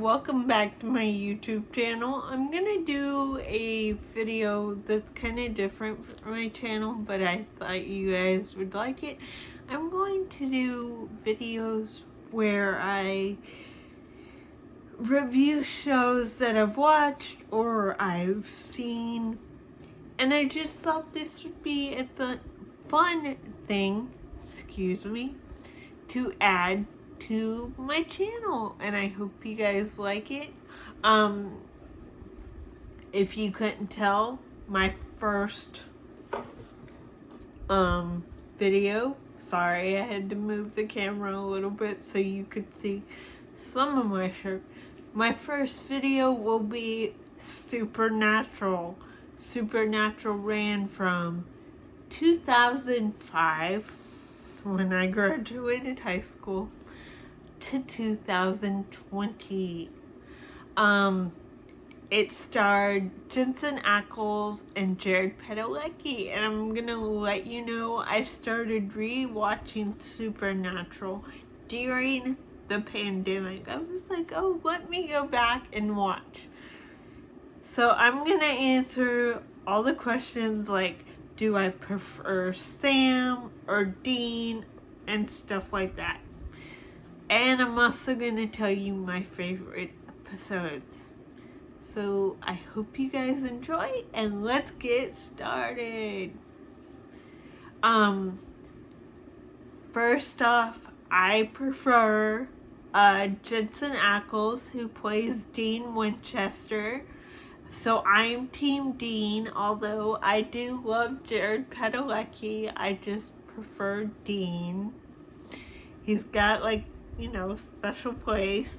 welcome back to my YouTube channel. I'm gonna do a video that's kind of different from my channel, but I thought you guys would like it. I'm going to do videos where I review shows that I've watched or I've seen, and I just thought this would be a fun thing, to add to my channel, and I hope you guys like it. If you couldn't tell, my first video, sorry, I had to move the camera a little bit so you could see some of my shirt. My first video will be Supernatural. Supernatural ran from 2005, when I graduated high school, to 2020. It starred Jensen Ackles and Jared Padalecki, and I'm gonna let you know I started re-watching Supernatural during the pandemic. I was like, oh, let me go back and watch. So I'm gonna answer all the questions like, do I prefer Sam or Dean and stuff like that. And I'm also going to tell you my favorite episodes. So I hope you guys enjoy, and let's get started. First off, I prefer Jensen Ackles, who plays Dean Winchester. So I'm Team Dean, although I do love Jared Padalecki. I just prefer Dean. He's got, like, special place,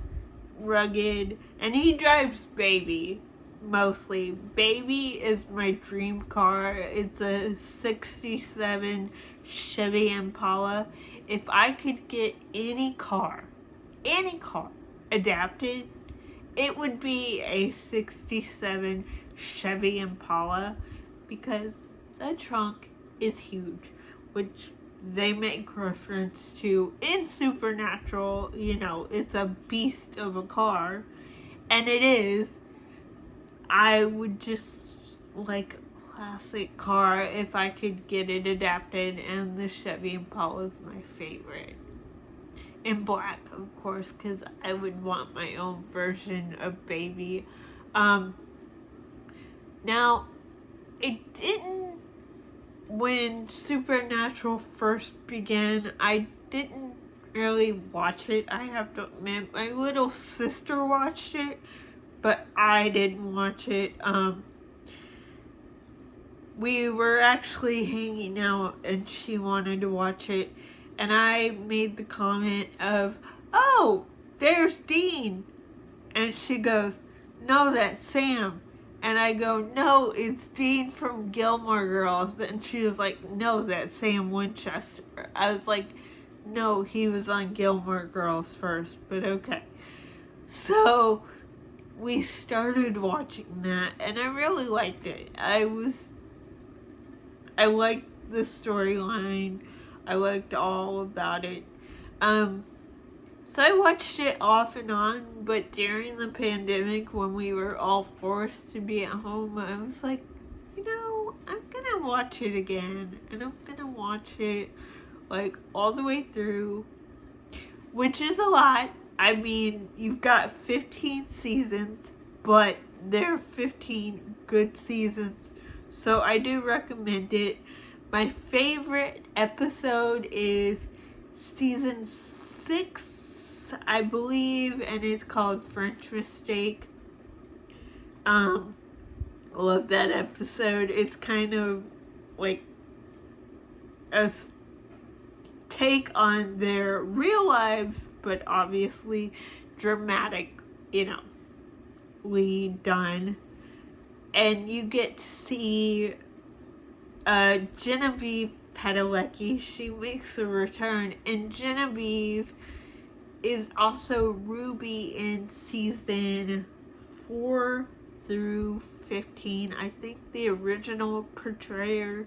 rugged, and he drives Baby, mostly. Baby is my dream car. It's a 67 Chevy Impala. If I could get any car adapted, it would be a 67 Chevy Impala, because the trunk is huge, which they make reference to in Supernatural. It's a beast of a car, and it is. I would just like a classic car if I could get it adapted, and the Chevy Impala is my favorite. In black, of course, because I would want my own version of Baby. Now, it didn't. When Supernatural first began, I didn't really watch it. I have to admit, my little sister watched it, but I didn't watch it. We were actually hanging out, and she wanted to watch it, and I made the comment of, oh, there's Dean. And she goes, no, that's Sam. And I go, no, it's Dean from Gilmore Girls. And she was like, no, that's Sam Winchester. I was like, no, he was on Gilmore Girls first, but okay. So we started watching that, and I really liked it. I liked the storyline. I liked all about it. So I watched it off and on, but during the pandemic, when we were all forced to be at home, I was like, I'm gonna watch it again, and I'm gonna watch it like all the way through, which is a lot. I mean, you've got 15 seasons, but they're 15 good seasons, so I do recommend it. My favorite episode is season 6, I believe, and it's called French Mistake. Love that episode. It's kind of like a take on their real lives, but obviously dramatically done. And you get to see Genevieve Padalecki. She makes a return, and Genevieve is also Ruby in season 4 through 15. I think the original portrayer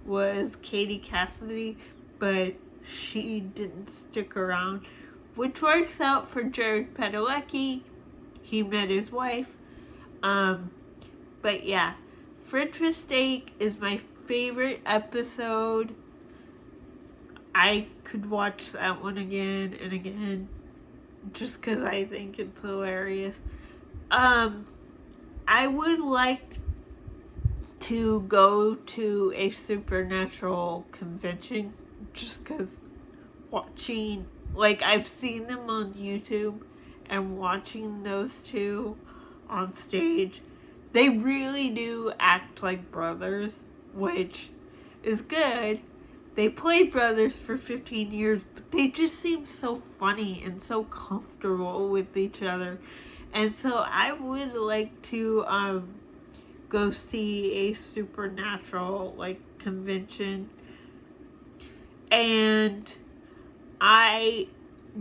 was Katie Cassidy, but she didn't stick around, which works out for Jared Padalecki. he met his wife. But yeah, French Mistake is my favorite episode. I could watch that one again and again just because I think it's hilarious. I would like to go to a supernatural convention just because watching, like, I've seen them on YouTube and watching those two on stage, they really do act like brothers, which is good. They played brothers for 15 years, but they just seem so funny and so comfortable with each other. And so I would like to go see a supernatural convention. And I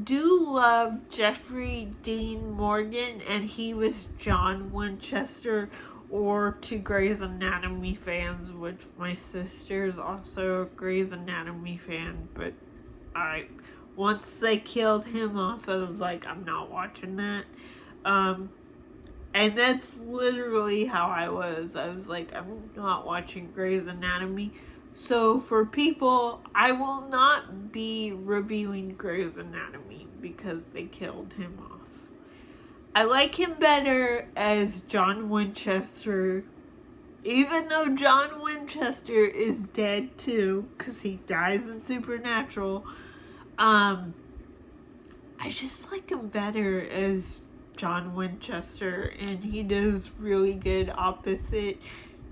do love Jeffrey Dean Morgan, and he was John Winchester, or to Grey's Anatomy fans, which my sister is also a Grey's Anatomy fan, but once they killed him off, I was like, I'm not watching that. And that's literally how I was. I was like, I'm not watching Grey's Anatomy. So for people, I will not be reviewing Grey's Anatomy because they killed him off. I like him better as John Winchester, even though John Winchester is dead too, because he dies in Supernatural. I just like him better as John Winchester, and he does really good opposite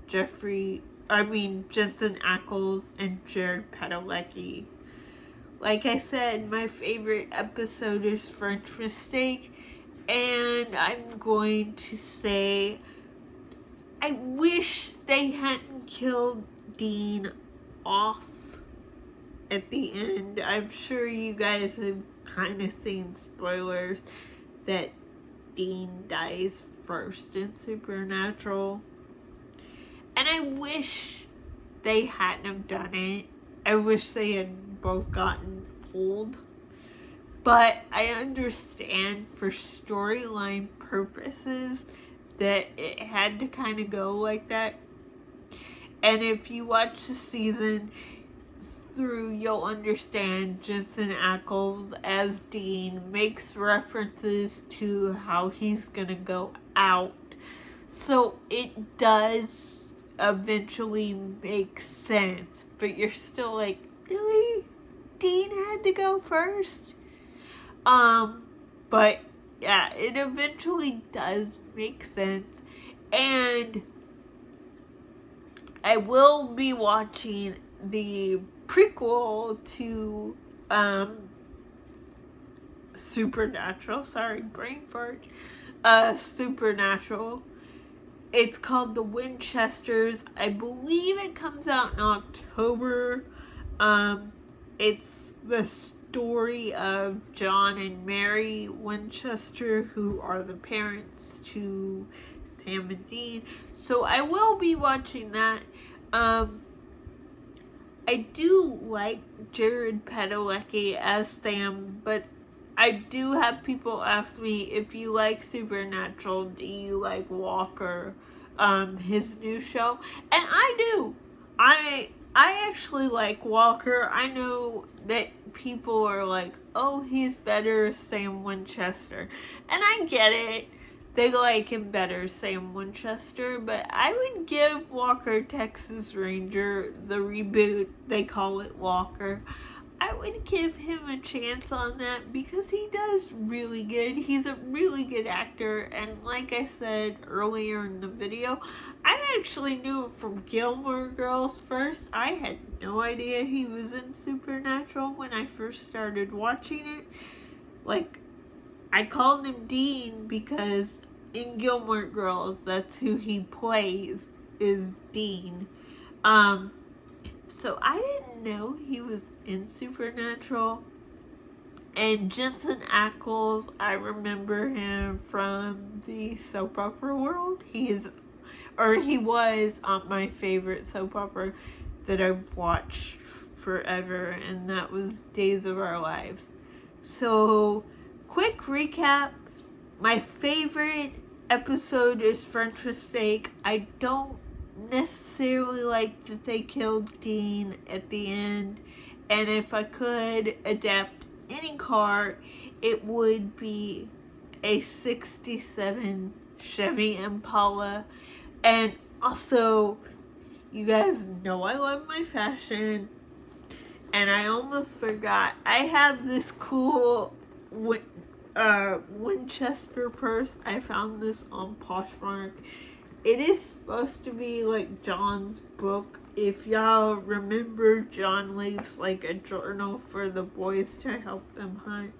Jensen Ackles and Jared Padalecki. Like I said, my favorite episode is French Mistake, and I'm going to say I wish they hadn't killed Dean off at the end. I'm sure you guys have kind of seen spoilers that Dean dies first in Supernatural. And I wish they hadn't have done it. I wish they had both gotten old. But I understand for storyline purposes that it had to kind of go like that. And if you watch the season through, you'll understand Jensen Ackles as Dean makes references to how he's gonna go out. So it does eventually make sense, but you're still like, really? Dean had to go first? But yeah, it eventually does make sense. And I will be watching the prequel to Supernatural. Sorry, brain fart. Supernatural. It's called The Winchesters. I believe it comes out in October. It's the story of John and Mary Winchester, who are the parents to Sam and Dean. So I will be watching that. I do like Jared Padalecki as Sam, but I do have people ask me, if you like Supernatural, do you like Walker, his new show? And I do. I actually like Walker. I know that people are like, oh, he's better as Sam Winchester. And I get it. They like him better, Sam Winchester, but I would give Walker Texas Ranger, the reboot, they call it Walker, I would give him a chance on that because he does really good. He's a really good actor, and like I said earlier in the video, I actually knew him from Gilmore Girls first. I had no idea he was in Supernatural when I first started watching it. Like, I called him Dean because in Gilmore Girls, that's who he plays, is Dean. So I didn't know he was in Supernatural. And Jensen Ackles, I remember him from the soap opera world. He was on my favorite soap opera that I've watched forever, and that was Days of Our Lives. So, quick recap. My favorite episode is French Mistake. I don't necessarily like that they killed Dean at the end. And if I could adapt any car, it would be a 67 Chevy Impala. And also, you guys know I love my fashion. And I almost forgot. I have this cool Winchester purse. I found this on Poshmark. It is supposed to be like John's book. If y'all remember, John leaves like a journal for the boys to help them hunt.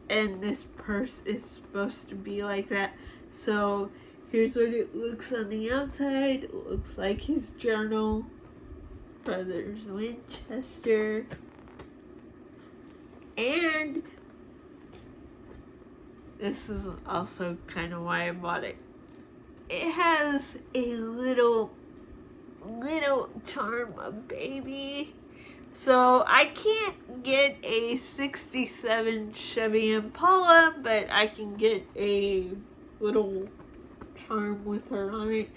And this purse is supposed to be like that. So here's what it looks on the outside. It looks like his journal. Brothers Winchester. And this is also kind of why I bought it. It has a little charm of baby. So I can't get a 67 Chevy Impala, but I can get a little charm with her on it.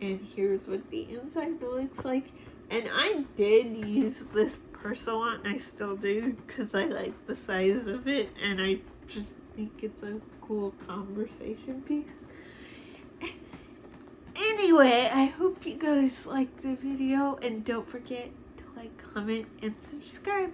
And here's what the inside looks like. And I did use this purse a lot, and I still do, because I like the size of it, and I just think it's a cool conversation piece. Anyway, I hope you guys liked the video, and don't forget to like, comment, and subscribe.